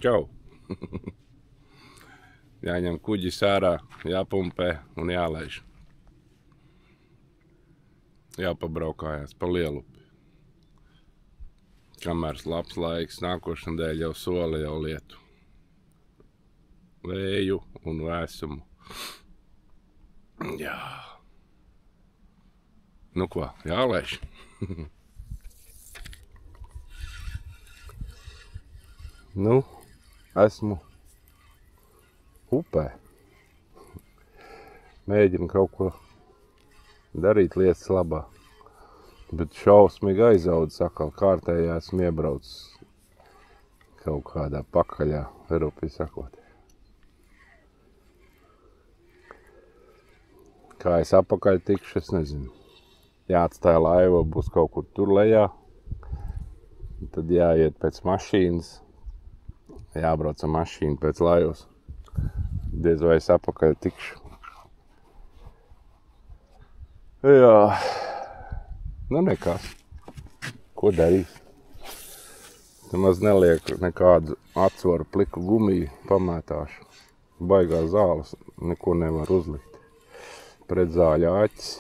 Čau! Jāņem kuģis ārā, jāpumpē un jālaiž. Jāpabraukājās pa Lielupi. Kamēr labs laiks, nākošana dēļ jau soli jau lietu. Vēju un vēsumu. Jā. Nu ko, jālaiž. Nu, esmu upē. Mēģinu kaut ko darīt lietas labā. Bet šausmīgi aizaudzis atkal kārtējā esmu iebraucis kaut kādā pakaļā, Eiropī sakot. Kā es apakaļ tikšu, es nezinu. Jāatstāja laiva, būs kaut kur tur lejā. Tad jāiet pēc mašīnas. Jābrauc ar mašīnu pēc laivas. Diez vai es apakaļ tikšu. Jā. Nu nekas. Ko darīs? Te maz nelieku nekādu atsvaru pliku gumiju pamētāšu. Baigā zāles, neko nevar uzlikt. Pret zāļa aķis.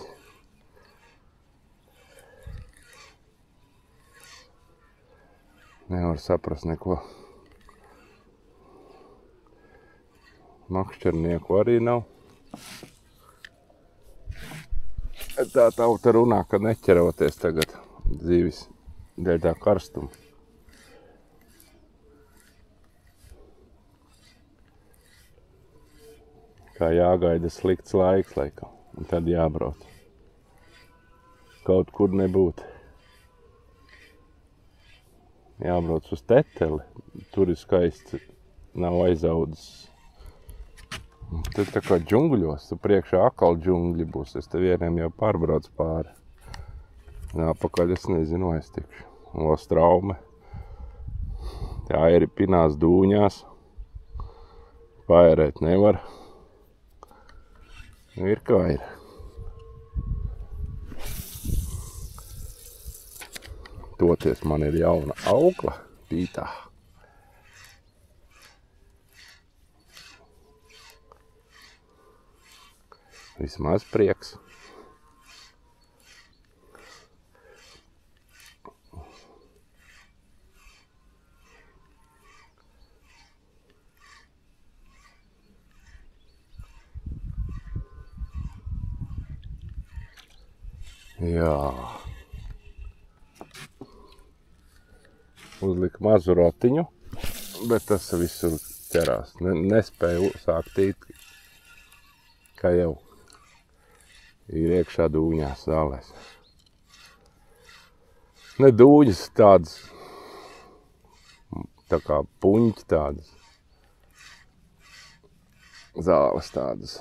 Nevar saprast neko. Makšķernieku arī nav. Tā tauta runā, ka neķeroties tagad dzīves dēļ tā karstuma. Kā jāgaida slikts laiks laikam, un tad jābrauc. Kaut kur nebūt. Jābrauc uz Teteli, tur ir skaists, nav aizaudzis. Tad tā kā džungļos, tu priekšā akal džungļi būs, es te vieniem jau pārbrauc pāri. Apakaļ es nezinu, es tikšu. Ostraume. Tā ir pinās dūņās. Paērēt nevar. Ir kā ir. Toties man ir jauna aukla pītā. Vismaz prieks. Jā. Uzlika mazu rotiņu, bet tas visur ķerās. Nespēju sākt tīt, kā jau ir iekšā dūņās zālēs. Ne dūņas tādas, tā kā puņķi tādas. Zāles tādas.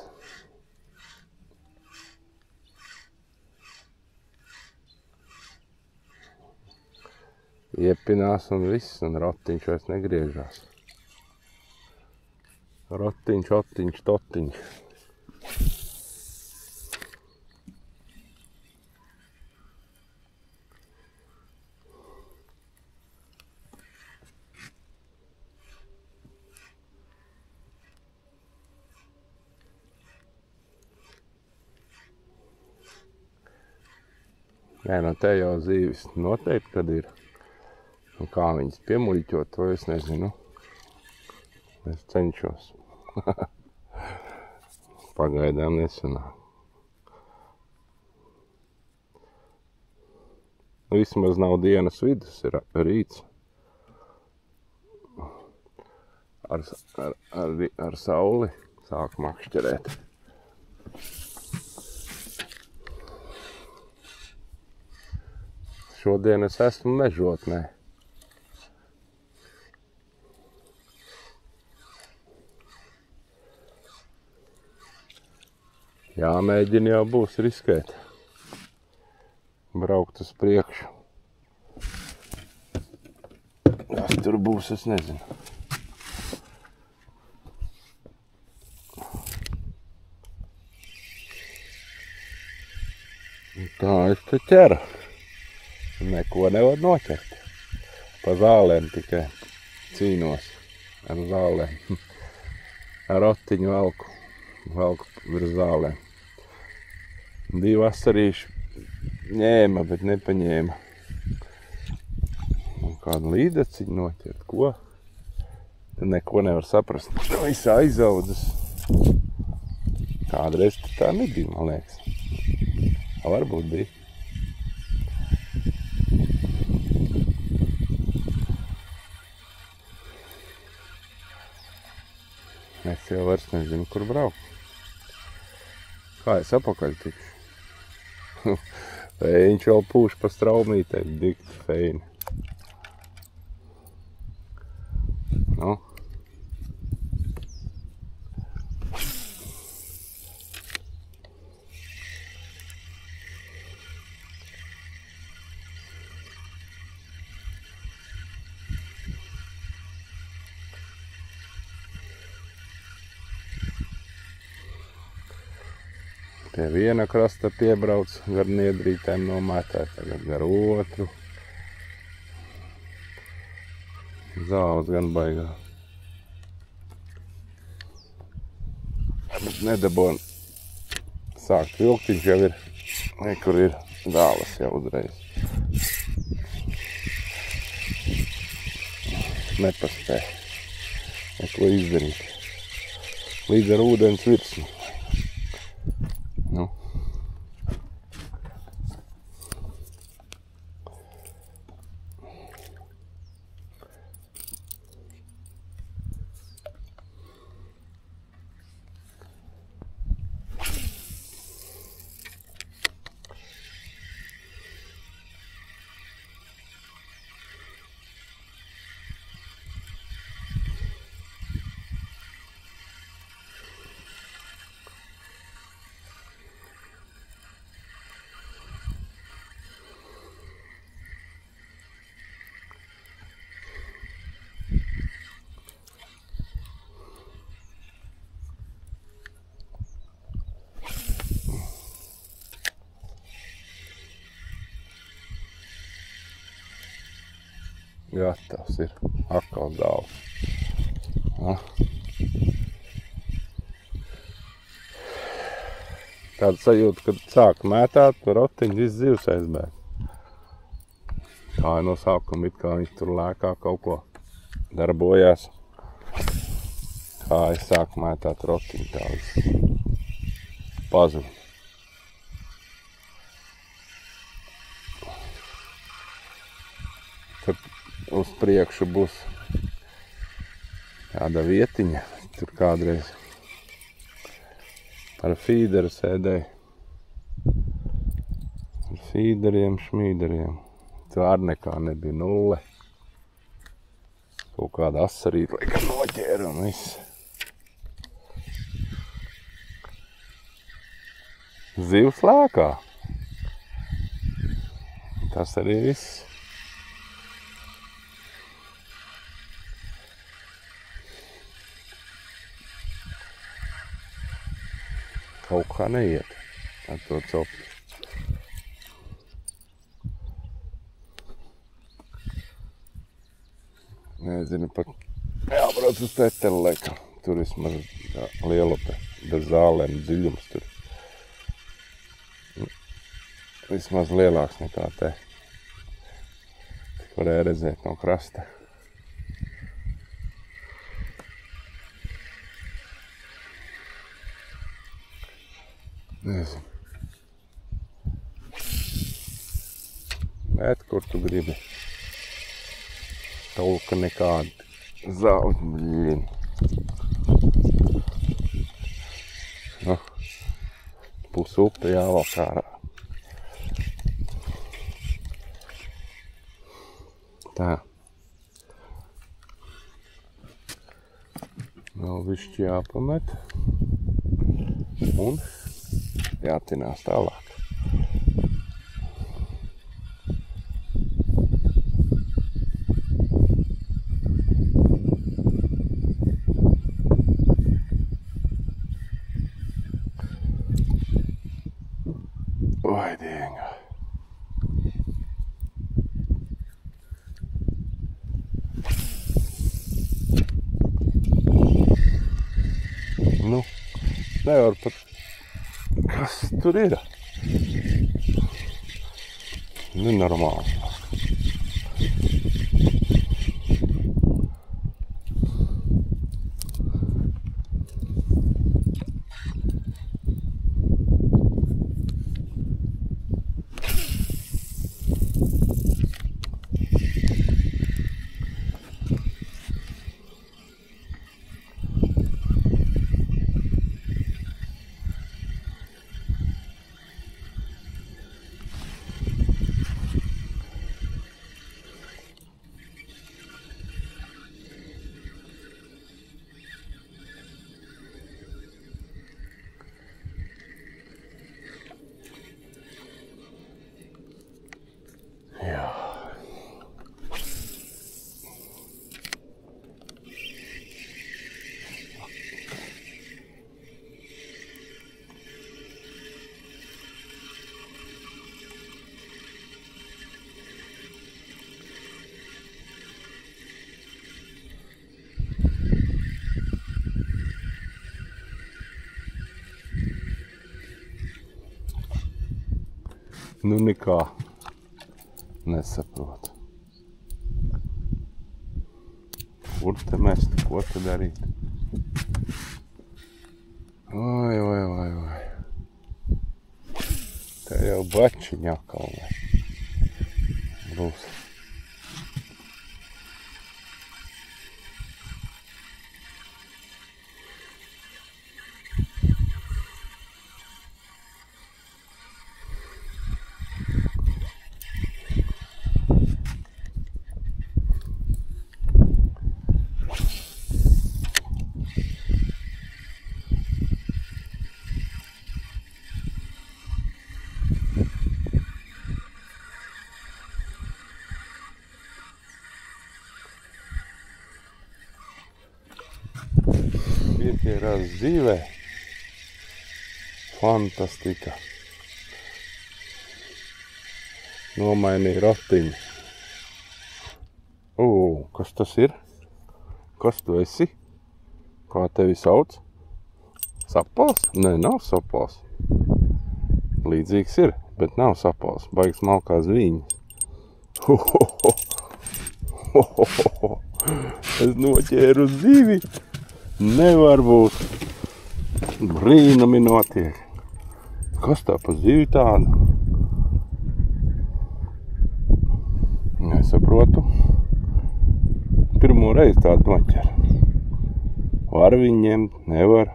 Iepinās un viss, un rotiņš vairs negriežās. Rotiņš, otiņš, totiņš. Nē, no te jau zīves noteikti, kad ir. Un kā viņas piemuļķot, to es nezinu. Es cenšos. Pagaidām nesanāk. Vismaz nav dienas vidus, ir rīts. Ar sauli sāk makšķerēt. Šodien es esmu mežotnē. Jāmēģina jau būs riskēt. Braukt uz priekšu. Kas tur būs, es nezinu. Tā es te ķeru. Neko nevar noķert. Pa zālēm tikai cīnos. ar zālēm. Ar rotiņu velku virs zālēm. 2 vasarīši ņēma, bet nepaņēma. Un kādu līdeciņu noķert, ko? Tad neko nevar saprast. Viss aizaudzis. Kādreiz tā nebija, man liekas. Varbūt bija. Es jau vairs nezinu, kur braukt. Kā es apakaļ tikšu? Viņš vēl pūš pa straumītēm, dikti feini. Nu. Pie viena krasta piebrauc, gar niedrītēm nomētē, tagad gar otru. Zāles gan baigā. Bet nedabon sākt vilkt, viņš jau ir, kur ir zāles jau uzreiz. Nepaspēj neko izdarīt. Līdz ar ūdens virsmu. Nu. Gatavs ir atkal zāles. Tāda sajūta, kad sāk mētāt, par rotiņu viss zivs aizbēg. Kā no sākuma it kā viņš tur lēkā kaut ko darbojās. Kā es sāku mētāt rotiņu, tā viss pazud. Uz priekšu būs tāda vietiņa, tur kādreiz ar fīderu sēdēju. Ar fīderiem, šmīderiem. Tur ar nekā nebija nulle. Kaut kāda asarīta, laikam noķēra un viss. Zivs lēkā. Tas arī viss. Kaut kā neiet ar to copu. Nezinu, pat jābrauc uz Teteli, laikam. Tur vismaz lielupe, bez zālēm, dziļums tur. Vismaz lielāks nekā te. Tik varēja redzēt no krasta. Nezinu. Bet, kur tu gribi? Tolka nekāda zāle, bļin. Nu, pus upe jāvalk ārā. Tā. Vēl višķi jāpamet. Un jātinās tālāk. Vai dieņa. Nu, nevar pat... Kas tur ir? Nenormāli. Nu, nekā nesaprotu. Kur te mest, ko te darīt? Oi. Te jau bačiņā kalnē. Būs. Pietierās dzīvē. Fantastika. Nomainīja ratiņu. Kas tas ir? Kas tu esi? Kā tevi sauc? Sapals? Nē, nav sapals. Līdzīgs ir, bet nav sapals. Baigs malkās viņas. Es noķēru zivi. Nevar būt. Brīnumi notiek. Kas tā pa zivi tāda? Nesaprotu. Pirmo reizi tādu noķer. Var viņu ņemt? Nevar.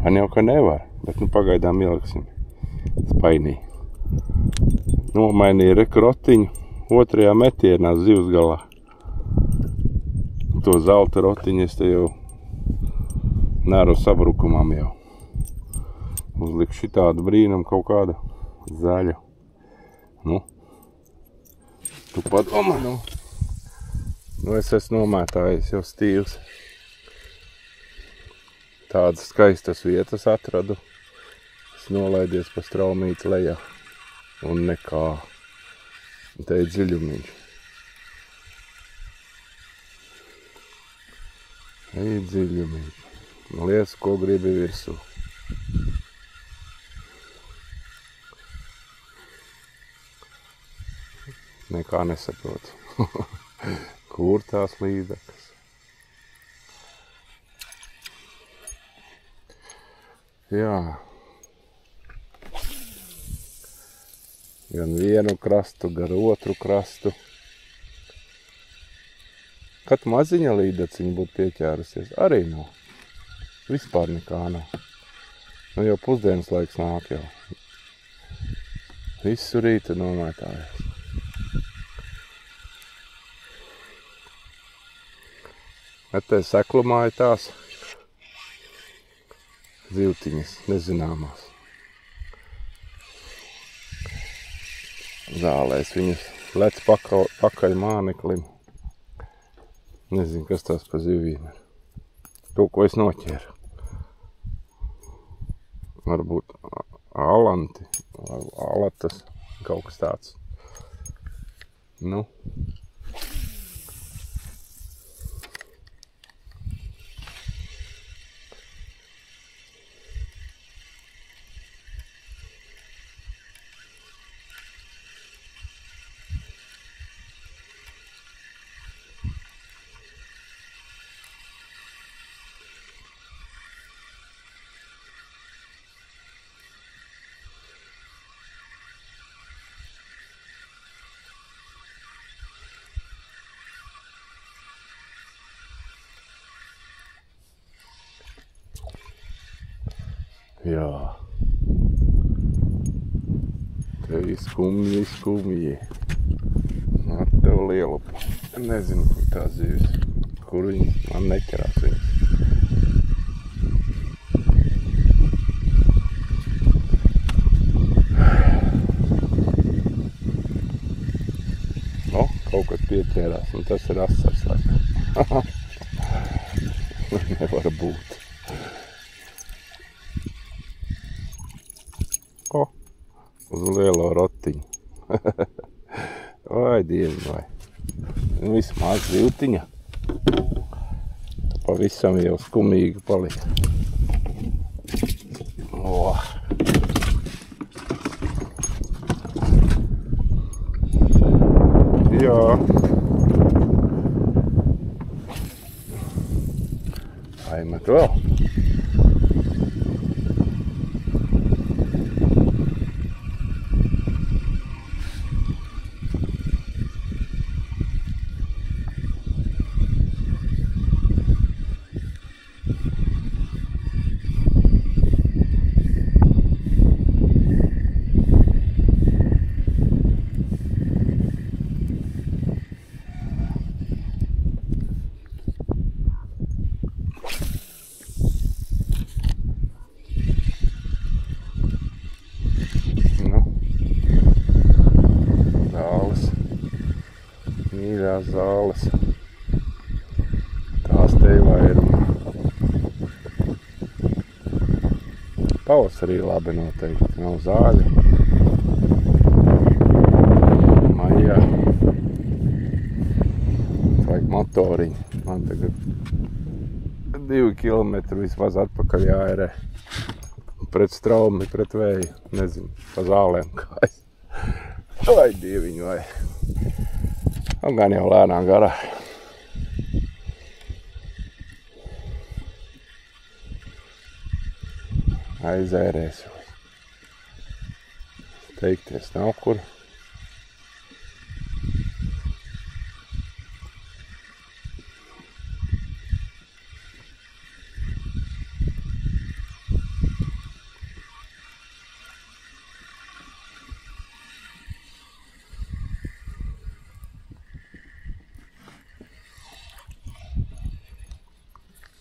Man jau, ka nevar. Bet nu pagaidām ieliksim spainī. Nomainīja rotiņu. Otrajā metienā zivs galā. To zelta rotiņu es te jau nēru sabrukumam jau. Uzliku šitādu brīnumu kaut kādu zaļu. Nu, tu padomā, nu. Nu, es esmu nomētājis jau stīvs. Tādas skaistas vietas atradu. Es nolaidies pa straumīti lejā. Un nekā. Te ir dziļumiņš. Ej dziļumiņš. Lies, ko gribi virsū. Nekā nesaprotu. Kur tās līdzekas? Jā. Gan vienu krastu, gan otru krastu. Kad maziņa līdaciņa būtu pieķērusies, arī nav. Vispār nekā nav. Nu jau pusdienas laiks nāk jau. Visu rītu nomētājās. Bet te seklumāja tās zivtiņas, nezināmās. Zālēs viņas lec pakaļ māneklim. Nezinu, kas tās pa zivīm ir. To, ko es noķēru. Varbūt alanti, alatas, kaut kas tāds. Nu. Jā. Te skumji. Ar tev lielu. Nezinu, kur tās zivis. Kur viņas, man neķerās viņas. O, kaut kas pieķērās, un tas ir asars, laikam. Nevar būt. O, uz lielo rotiņu. Vai, dievi, vai. Vismaz zivtiņa. Pavisam jau skumīgi palika. O. Jā. Aimet vēl. Mīļās zāles. Tās te vairumā. Pavasarī labi noteikti. Nav zāļu. Maijā. Vajag motoriņu. Man tagad 2 kilometri vismaz atpakaļ jāērē. Pret straumi, pret vēju. Nezinu, pa zālēm kājas. Vai dieviņu, vai. Un gan jau lēnām garā. Aizērēs. Teikties nav kur.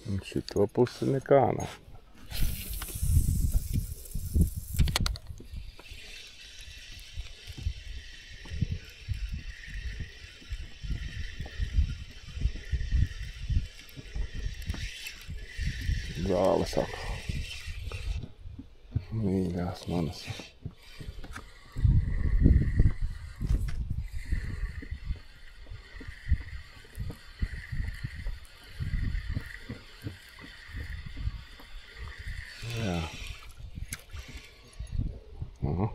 Un šito pusi nekā nav. Zāles atkal. Mīļās manas. Jā. Aha.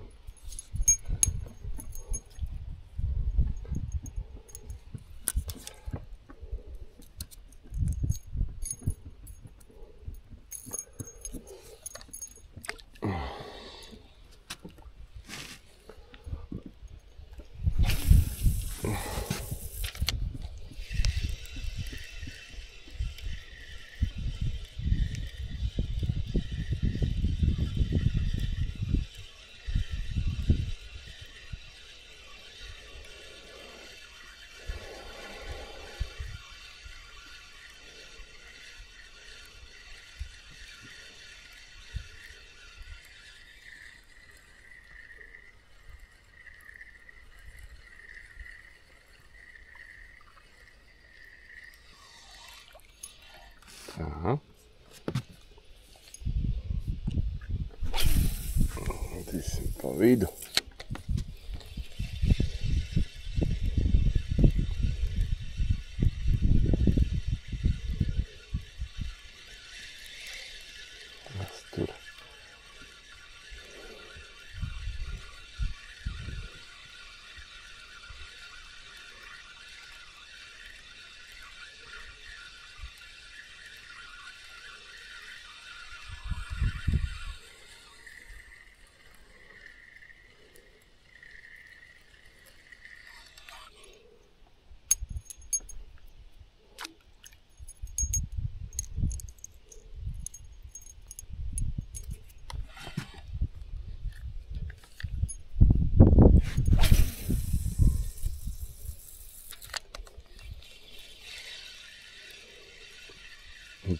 Aha. Tīsim pa vidu. Kas tur?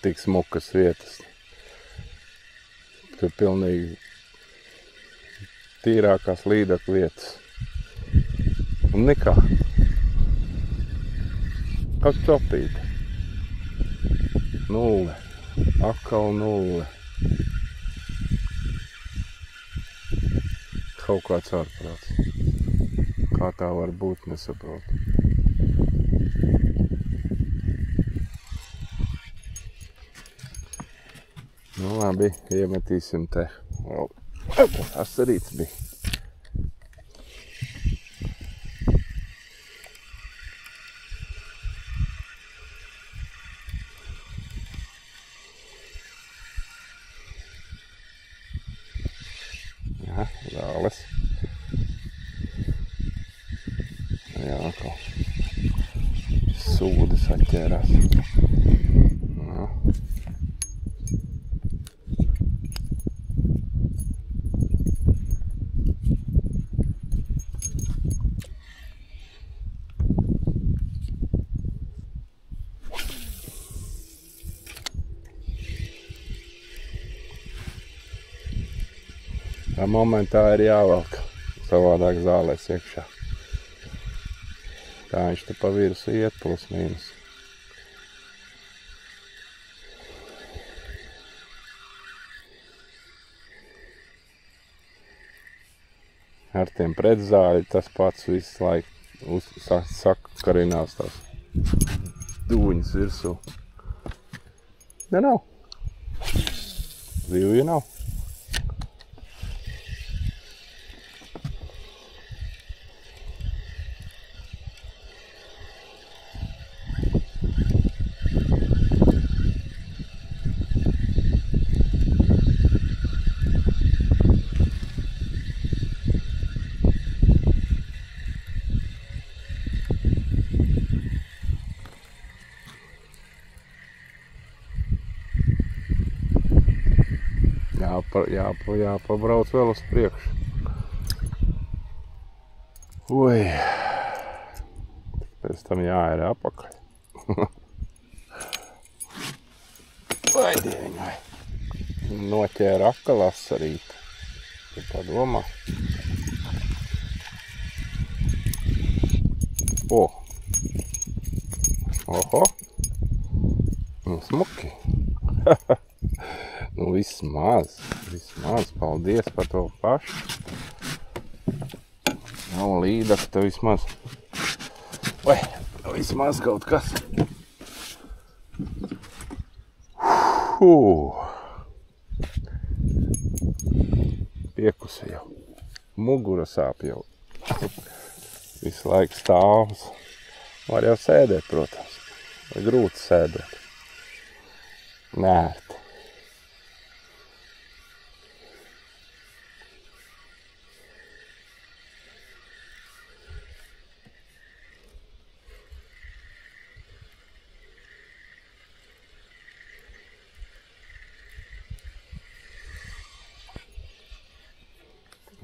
tik smukas vietas. Tur pilnīgi tīrākās līdakļu vietas. Un nekā. Kā topīte. Nulle. Atkal nulle. Kaut kāds ārprāts. Kā tā var būt, nesaprotu. Nu labi, iemetīsim te. Asarīts bija. Jā, zāles. Jā, atkal sūdas atķērās. Jā. Tā momentā ir jāvelk, savādāk zālēs iekšā. Tā viņš te pa virsu iet plus mīnus. Ar tiem pretzāļi tas pats visu laiku sakarinās tās dūņas virsū. Ne nav. Zivju nav. Jāpabrauc vēl uz priekšu. Ui. Pēc tam jāir apakaļ. Vai dieviņ, vai. Noķēra akal asarīt. Tu padomā. O. Oho. Nu, smuki. Nu, vismaz, paldies par to pašu. Nav līdaka, tev vismaz. Vai, vismaz kaut kas. Piekusi jau. Mugura sāp jau. Visu laiku stāvs. Var jau sēdēt, protams. Vai grūti sēdēt. Nērti.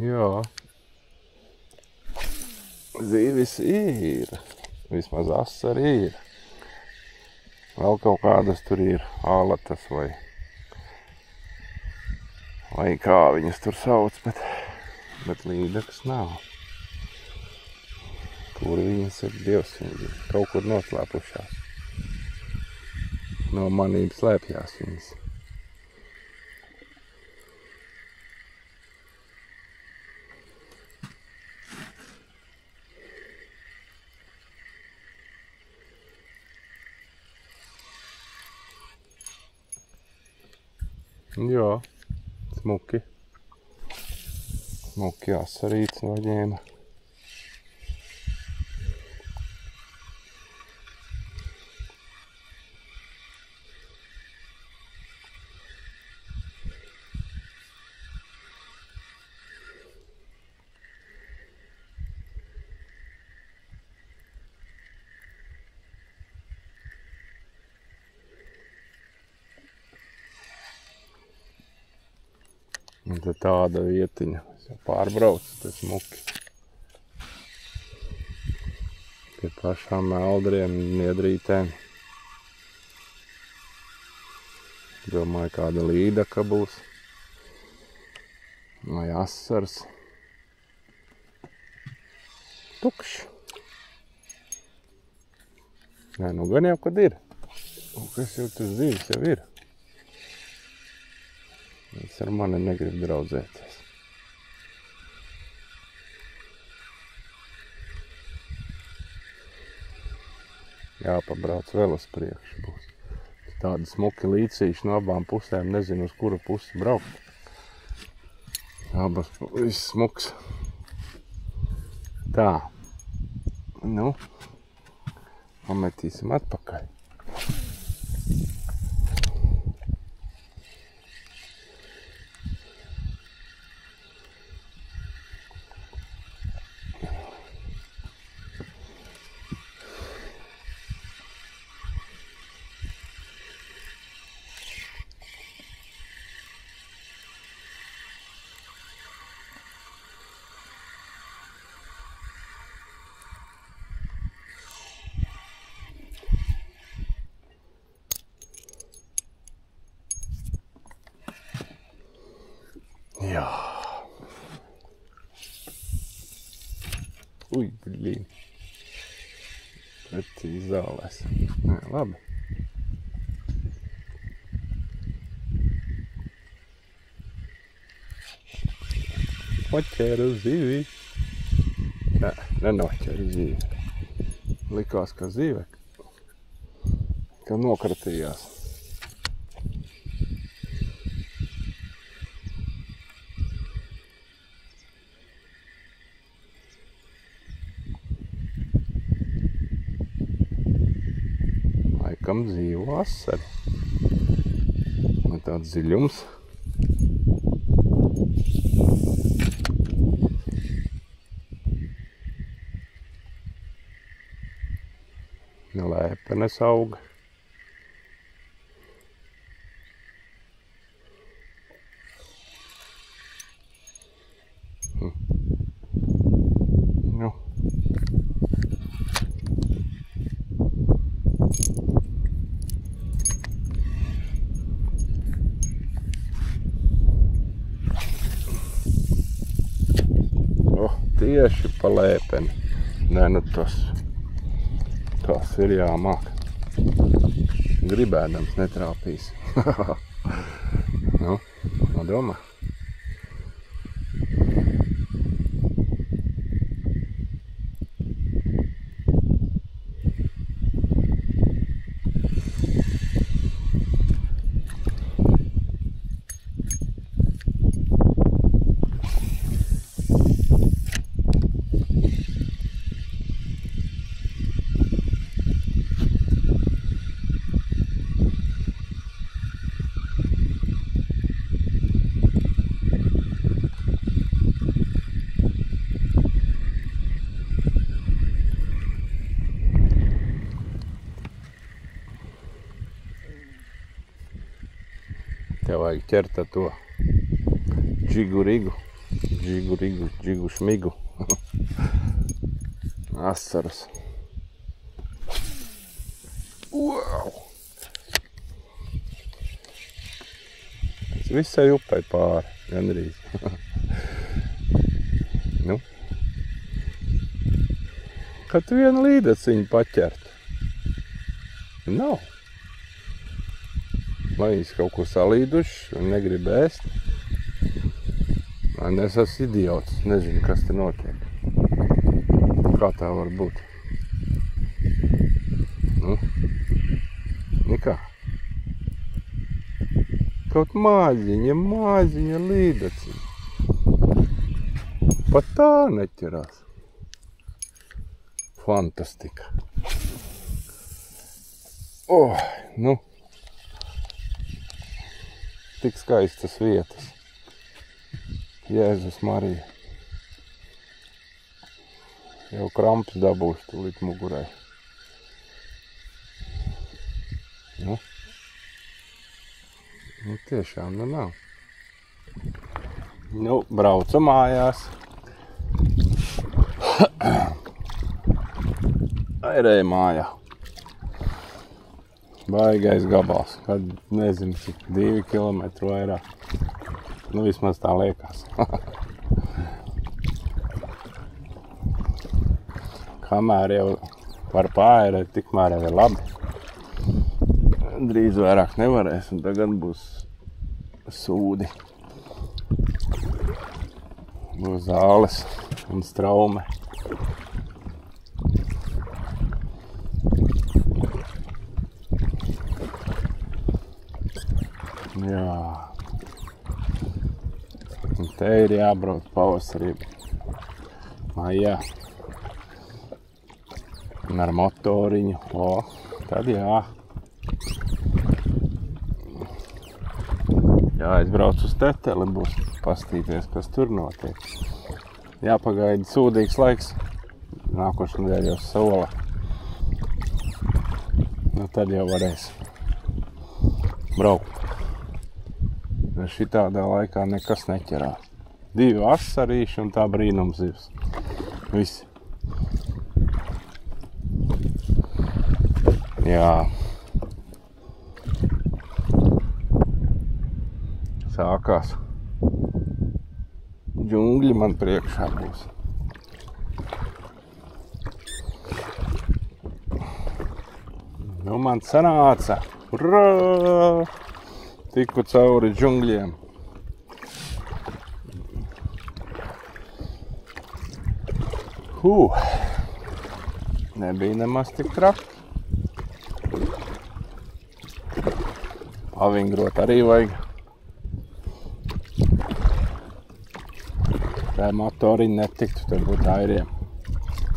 Jā. Zīvis ir. Vismaz asari ir. Vēl kaut kādas tur ir ālatas vai kā viņas tur sauc, bet līdakas nav. Kur viņas ir, Dievs, viņas ir kaut kur noslēpušās. No manīm slēpjās viņas. Jā, smuki. Smuki asarīts noņēma. Un tad tāda vietiņa. Es jau pārbraucu, tas smuki. Pie pašām meldriem, niedrītēm. Domāju, kāda līdaka būs. Vai asars. Tukšs. Nē, nu gan jau, kad ir. Un kas jau tas dzīves jau ir. Es ar mani negribu draudzēties. Jāpabrauc vēl uz priekšu būs. Tādi smuki līcīši no abām pusēm, nezinu uz kuru pusi braukt. Abas viss smuks. Tā. Nu. Pametīsim atpakaļ. Jā. Ui, blīn. Precīzi zālēs. Nē, labi. Noķēru zivi. Nē, nenoķēru zivi. Likās, ka zive, ka nokratījās. Laikam dzīvo vasari. Man tāds dziļums. Lēpenes auga. Nu. Tieši pa lēpeni. Nē, nu tas ir jāmāk. Gribēdams netrāpīs. Nu, domā. Tev vajag ķert ar to džigu-rigu, džigu-šmigu, asaras. Wow! Tas visai upai pāri, gandrīz. Nu? Kad tu vienu līdaciņu paķertu? Nav. Vai viņas kaut ko salīduši un negrib ēst. Man es esmu idiots, nezinu, kas te notiek. Kā tā var būt? Nu? Nekā. Kaut māziņa līdaciņa. Pat tā neķerās. Fantastika. Nu. Tik skaistas vietas. Jēzus Marija. Jau kramps dabūšu tūlīt mugurai. Nu tiešām, nu nav. Nu, braucu mājās. Airēju mājā. Baigais gabals. Kad nezinu, cik 2 kilometri vairāk. Nu, vismaz tā liekas. Kamēr jau var pārēt, tikmēr jau ir labi. Drīz vairāk nevarēs, un tagad būs sūdi. Būs zāles un straume. Jā. Un te ir jābrauc pavasarī. Maijā. Un ar motoriņu. O, tad jā. Jāizbrauc uz Teteli, būs pastīties, kas tur notiek. Jāpagaida sūdīgs laiks. Nākošais nedēļ jau sola. Nu, tad jau varēs braukt. Šitādā laikā nekas neķerās. 2 asarīši un tā brīnumzivs. Visi. Jā. Sākās. Džungļi man priekšā būs. Nu, man sanāca. Urā! Tiku cauri džungļiem. Nebija nemaz tik traki. Pavingrot arī vajag. Tā motoriņi netiktu, te būtu airiem.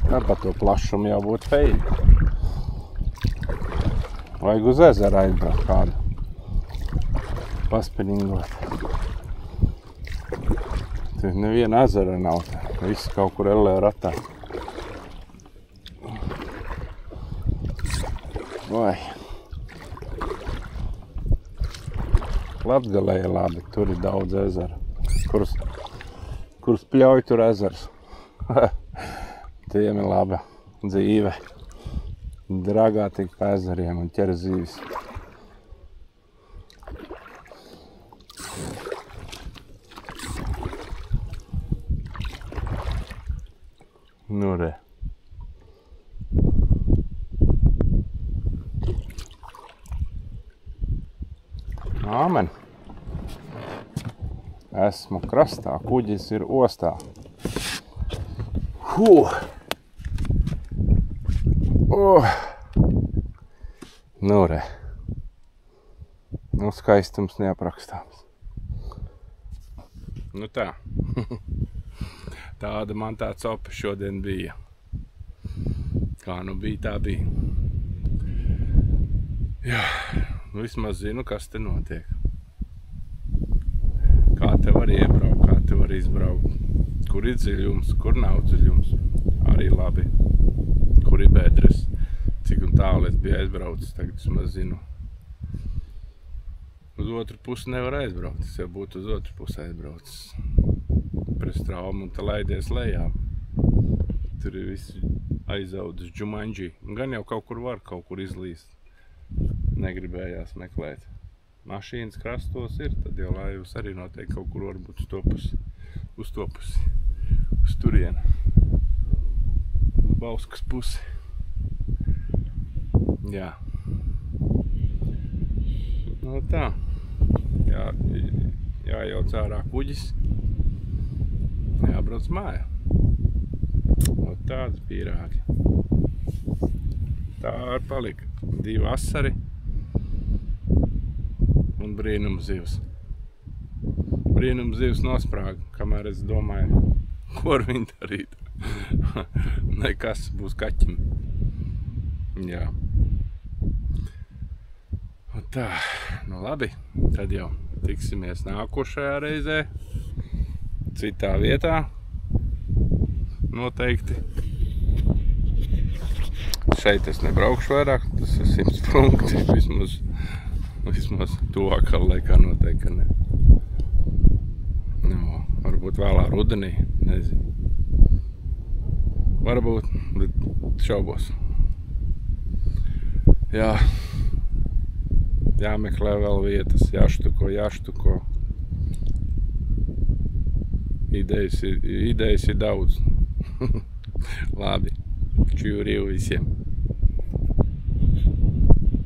Tā pa to plašumu jau būtu feini. Vajag uz ezera aizbraukt kādu. Paspiningot. Tur neviena ezera nav. Viss kaut kur ellē ratā. Vai. Latgalē ir labi. Tur ir daudz ezera. Kurus pļauj tur ezers. Tiem ir laba dzīve. Dragā tik pa ezeriem un ķer zīvis. Nu, re. Āmen. Esmu krastā, kuģis ir ostā. Nu, re. Nu, skaistums neaprakstāms. Nu tā. Tāda man tā copa šodien bija. Kā nu bija, tā bija. Jā, vismaz zinu, kas te notiek. Kā te var iebraukt, kā te var izbraukt. Kur ir dziļums, kur nav dziļums. Arī labi. Kur ir bedres. Cik un tālu es biju aizbraucis, tagad vismaz zinu. Uz otru pusi nevar aizbraukt. Es jau būtu uz otru pusi aizbraucis. Pret straumu un te laidies lejā. Tur ir visi aizaudus džumanģi. Gan jau kaut kur var kaut kur izlīst. Negribējās meklēt. Mašīnas krastos ir, tad jau laivas arī noteikti kaut kur varbūt uz to pusi. Uz turienu. Uz Bauskas pusi. Jā. Nu tā. Jājauc ārā kuģis. Jābrauc mājā. O tāds pīrāgi. Tā arī palika. 2 asari un brīnumzivs. Brīnumzivs nosprāga, kamēr es domāju, ko ar viņu darīt. Nekas būs kaķim. Jā. Un tā, nu labi, tad jau tiksimies nākošajā reizē. Citā vietā. Noteikti. Šeit es nebraukšu vairāk, tas ir 100 punkti. Vismaz tuvākā laikā noteikti, ka ne. Nu, varbūt vēlā rudenī, nezinu. Varbūt, bet šaubos. Jā, jāmeklē vēl vietas, jāštuko. Idejas ir daudz. Labi, čūrīju visiem.